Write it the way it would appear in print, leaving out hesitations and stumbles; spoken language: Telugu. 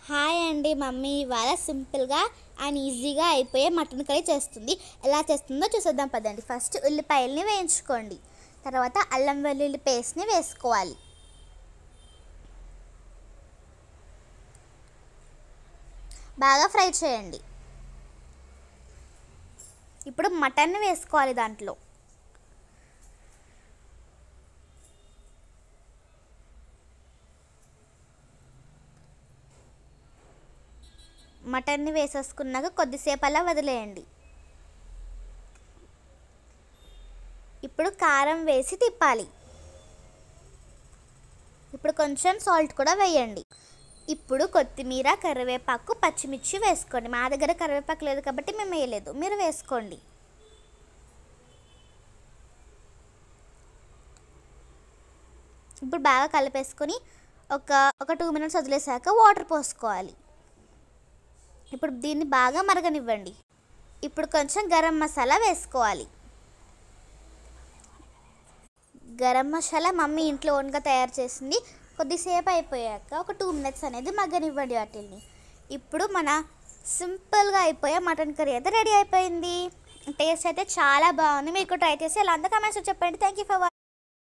హాయ్ అండి, మమ్మీ ఇవాళ సింపుల్గా అండ్ ఈజీగా అయిపోయే మటన్ కర్రీ చేస్తుంది. ఎలా చేస్తుందో చూసేద్దాం పదండి. ఫస్ట్ ఉల్లిపాయల్ని వేయించుకోండి. తర్వాత అల్లం వెల్లుల్లి పేస్ట్ని వేసుకోవాలి. బాగా ఫ్రై చేయండి. ఇప్పుడు మటన్ని వేసుకోవాలి. దాంట్లో మటన్ని వేసేసుకున్నాక కొద్దిసేపు అలా వదిలేయండి. ఇప్పుడు కారం వేసి తిప్పాలి. ఇప్పుడు కొంచెం సాల్ట్ కూడా వేయండి. ఇప్పుడు కొత్తిమీర, కరివేపాకు, పచ్చిమిర్చి వేసుకోండి. మా దగ్గర కరివేపాకు లేదు కాబట్టి మేము వేయలేదు, మీరు వేసుకోండి. ఇప్పుడు బాగా కలిపేసుకొని ఒక 2 మినిట్స్ వదిలేసాక వాటర్ పోసుకోవాలి. ఇప్పుడు దీన్ని బాగా మరగనివ్వండి. ఇప్పుడు కొంచెం గరం మసాలా వేసుకోవాలి. గరం మసాలా మమ్మీ ఇంట్లో ఓన్గా తయారు చేసింది. కొద్దిసేపు అయిపోయాక ఒక 2 మినిట్స్ అనేది మగ్గనివ్వండి వాటిని. ఇప్పుడు మన సింపుల్గా అయిపోయే మటన్ కర్రీ అయితే రెడీ అయిపోయింది. టేస్ట్ అయితే చాలా బాగుంది. మీకు ట్రై చేసి ఎలా అంతా కమెంట్స్ చెప్పండి. Thank you for watching.